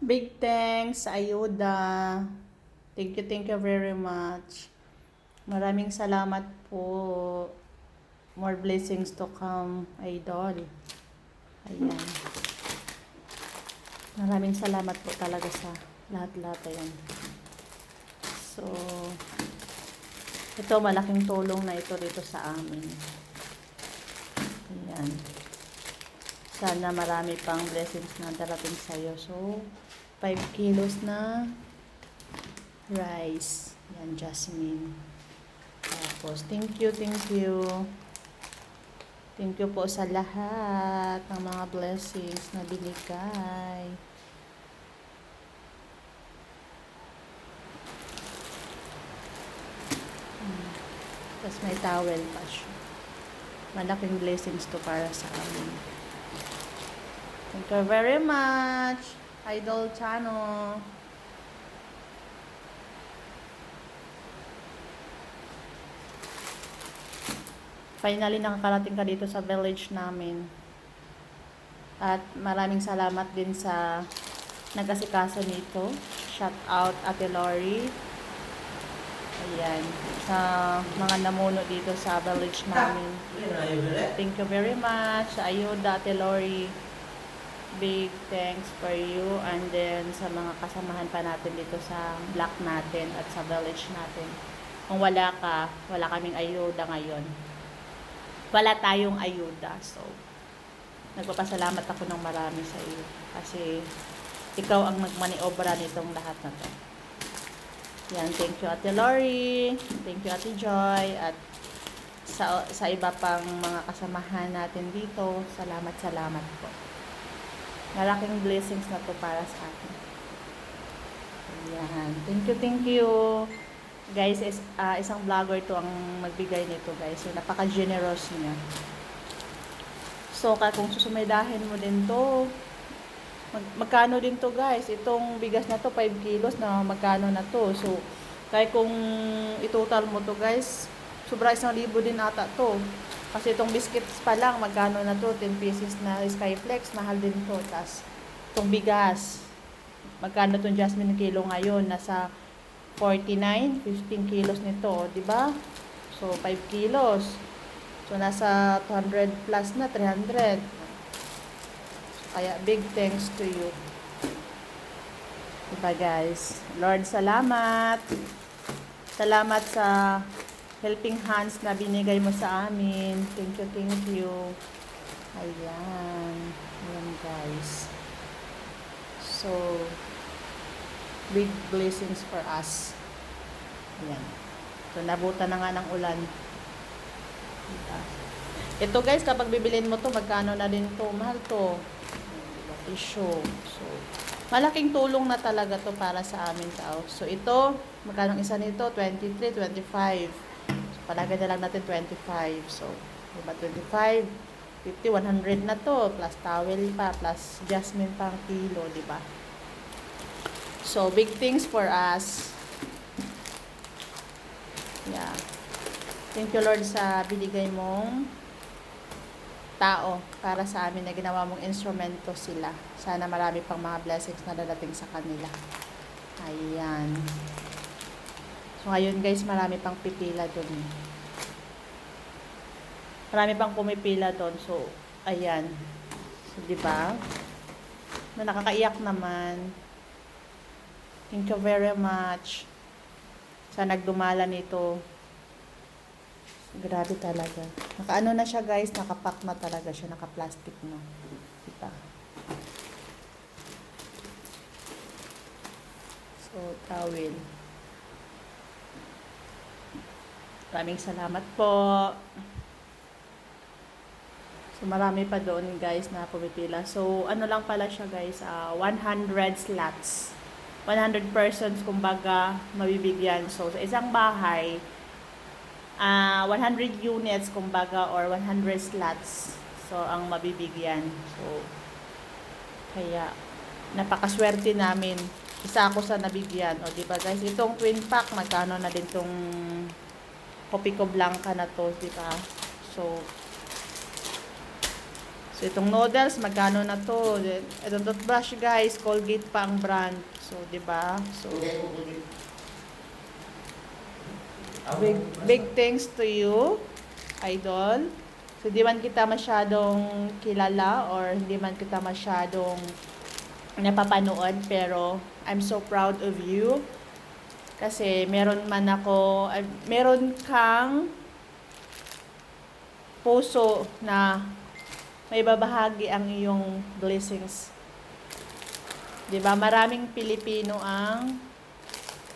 Big thanks, Ayuda. Thank you very much. Maraming salamat po. More blessings to come, Idol. Ayan. Maraming salamat po talaga sa lahat-lahat. Ayan. So, ito malaking tulong na ito dito sa amin. Ayan. Sana marami pang blessings na darating sa'yo. So, 5 kilos na rice. Yan, Jasmine. Tapos, thank you. Thank you po sa lahat ng mga blessings na binigay. Tapos may towel pa siya. Malaking blessings to para sa amin. Thank you very much, Idol Chano. Finally, nakakarating ka dito sa village namin. At maraming salamat din sa nag-asikaso nito. Shout out Ate Lori. Ayan. Sa mga namuno dito sa village namin. Thank you very much. Ayuda, Ate Lori. Big thanks for you. And then sa mga kasamahan pa natin dito sa block natin at sa village natin. Kung wala ka, wala kaming ayuda ngayon. Wala tayong ayuda. So, nagpapasalamat ako ng marami sa iyo. Kasi, ikaw ang nagmaniobra nitong lahat na to. Yan, thank you Ate Lori. Thank you Ate Joy. At sa iba pang mga kasamahan natin dito, salamat po. Malaking blessings na to para sa atin. Yan, thank you. Guys, isang vlogger to ang magbigay nito, guys. So, napaka-generous niya. So, kung susumaydahin mo din to, magkano din to, guys? Itong bigas na to, 5 kilos na magkano na to. So, kaya kung itotal mo to, guys, sobra 1,000 din ata to. Kasi itong biscuits pa lang, magkano na to? 10 pieces na Skyflex, mahal din to. Tapos, itong bigas, magkano itong Jasmine kilo ngayon? Nasa 49, 15 kilos nito, di ba? So, 5 kilos. So, nasa 200 plus na, 300. So, kaya, big thanks to you. Diba, guys? Lord, salamat. Salamat sa helping hands na binigay mo sa amin. Thank you. Ayan. Ayan, guys. So, big blessings for us. Ayan. So, nabutan na nga ng ulan. Diba? Ito, guys, kapag bibilin mo to, magkano na din to? Mahal to. Diba? Tissue. So, malaking tulong na talaga to para sa amin tao. So, ito, magkano isa nito? 23, 25. So, palagay na lang natin 25. So, diba? 25, 50, 100 na to. Plus towel pa, plus jasmine pang kilo, diba? So, big things for us. Yeah. Thank you, Lord, sa binigay mong tao para sa amin na ginawa mong instrumento sila. Sana marami pang mga blessings na dadating sa kanila. Ayan. So, ngayon, guys, marami pang pipila dun. Marami pang pumipila dun. So, ayan. So, diba? Na nakakaiyak naman. Thank you very much sa nagdumala nito. Grabe talaga. Nakaano na siya, guys, nakapack na talaga siya, naka-plastic na. Diba? So, towel. Maraming salamat po. So, marami pa doon, guys, na pumipila. So, ano lang pala siya, guys, 100 slots. 100 persons, kumbaga, mabibigyan. So, sa isang bahay, 100 units, kumbaga, or 100 slots. So, ang mabibigyan. So, kaya, napakaswerte namin. Isa ako sa nabigyan. O, diba, guys? Itong twin pack, magkano na din tong Copico Blanca na to, diba? So, So, itong noodles, magkano na to? Itong toothbrush, guys, Colgate pa ang brand. So, di ba? So, big thanks to you, Idol. So, di man kita masyadong kilala or hindi man kita masyadong napapanood, pero I'm so proud of you. Kasi meron kang puso na may babahagi ang iyong blessings. 'Di ba? Maraming Pilipino ang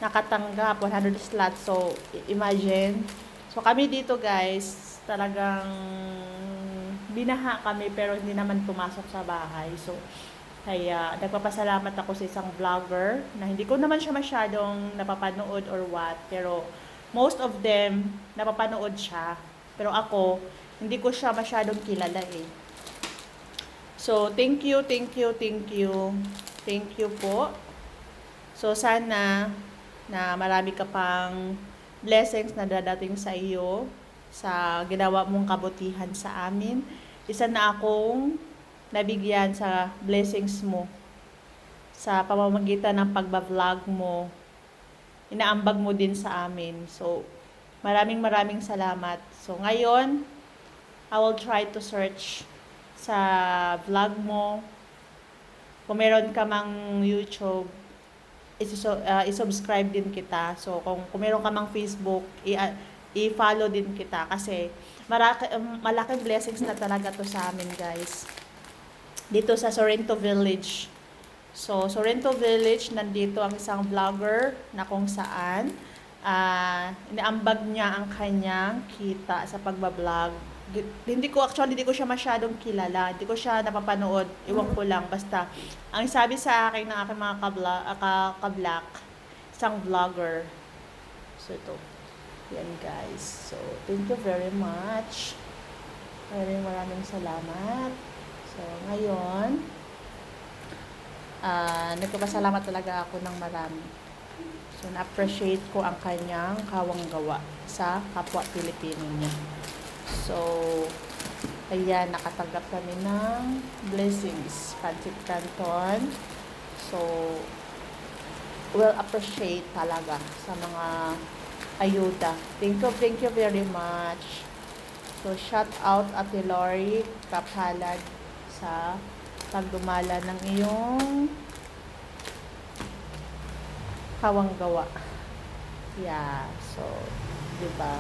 nakatanggap 100 slots. So, imagine. So, kami dito, guys, talagang binaha kami pero hindi naman pumasok sa bahay. So, kaya nagpapasalamat ako sa isang vlogger na hindi ko naman siya masyadong napapanood or what, pero most of them napapanood siya. Pero ako, hindi ko siya masyadong kilala eh. So, thank you, thank you, thank you. Thank you po. So, sana na marami ka pang blessings na dadating sa iyo sa ginawa mong kabutihan sa amin. Isa na akong nabigyan sa blessings mo sa pamamagitan ng pagba-vlog mo. Inaambag mo din sa amin. So, maraming salamat. So, ngayon, I will try to search sa vlog mo. Kung meron ka mang YouTube, i-subscribe din kita. So, kung meron ka mang Facebook, i-follow din kita. Kasi, malaking blessings na talaga to sa amin, guys. Dito sa Sorrento Village. So, Sorrento Village, nandito ang isang vlogger na kung saan inaambag niya ang kanyang kita sa pagbablog. Hindi ko siya masyadong kilala. Hindi ko siya napapanood. Iwan ko lang. Basta, ang sabi sa akin ng aking mga kablak, isang vlogger. So, ito. Yan, guys. So, thank you very much. Maraming salamat. So, ngayon, nagpapasalamat talaga ako ng marami. So, na-appreciate ko ang kanyang kawang gawa sa kapwa Pilipino niya. So, ayan, nakatanggap kami ng blessings, Pancit Canton. So, we'll appreciate talaga sa mga ayuda. Thank you very much. So, shout out Ate Lori Kaphalad sa pagdumala ng iyong kawang gawa. Yeah, so, diba?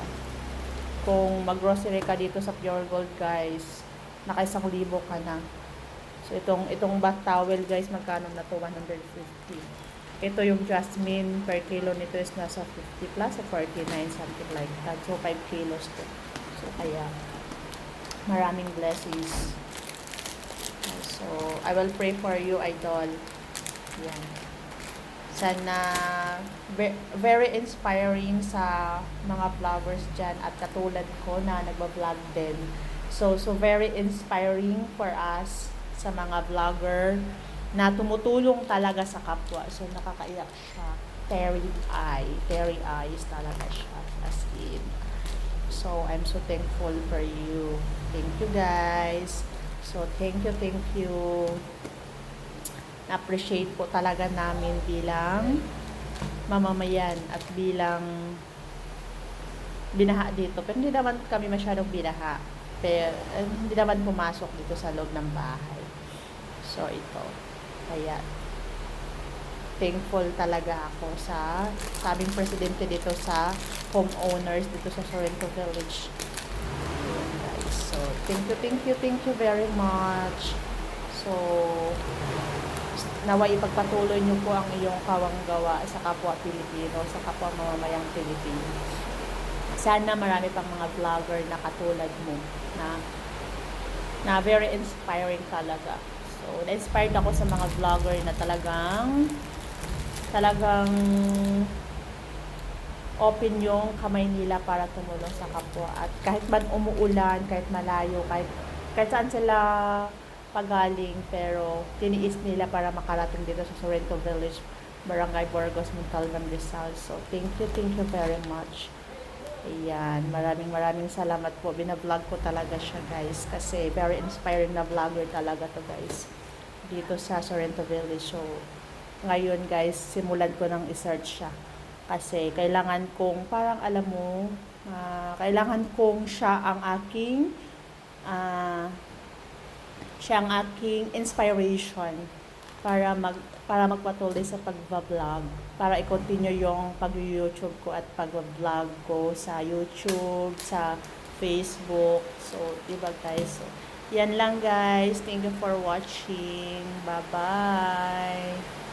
Kung mag-grocery ka dito sa Pure Gold, guys, naka 1,000 ka na. So, itong bath towel, guys, magkano na to? 150. Ito yung jasmine, per kilo nito is nasa 50 plus o 49, something like that. So, 5 kilos to. So, kaya, maraming blessings. So, I will pray for you, Idol. Yan. Sana very inspiring sa mga vloggers dyan at katulad ko na nagbablog din. So very inspiring for us sa mga vlogger na tumutulong talaga sa kapwa. So, nakakaiyak siya. Teary eyes talaga siya. As in. So, I'm so thankful for you. Thank you, guys. So, thank you. Na-appreciate po talaga namin bilang mamamayan at bilang binaha dito. Pero hindi naman kami masyadong binaha. Pero hindi naman pumasok dito sa loob ng bahay. So, ito. Kaya, thankful talaga ako sa sabing presidente dito sa homeowners dito sa Sorrento Village. So, thank you very much. So, naway ipagpatuloy niyo po ang iyong kawang gawa sa kapwa Pilipino, sa kapwa mamamayang Pilipino. Sana marami pang mga vlogger na katulad mo na very inspiring talaga. So, na-inspired ako sa mga vlogger na talagang open yung kamay nila para tumulong sa kapwa. At kahit man umuulan, kahit malayo, kahit saan sila pagaling, pero tiniis nila para makarating dito sa Sorrento Village, Barangay Burgos, Montalban, Rizal. So, thank you very much. Ayan, maraming salamat po. Bina-vlog ko talaga siya guys kasi very inspiring na vlogger talaga to guys dito sa Sorrento Village. So, ngayon guys, simulan ko nang i-search siya kasi kailangan kong parang alam mo, kailangan kong ah, siya ang aking inspiration para magpatuloy sa pagba-vlog, para i-continue yung pag-YouTube ko at pag-vlog ko sa YouTube, sa Facebook. So, diba guys? So, yan lang guys. Thank you for watching. Bye-bye.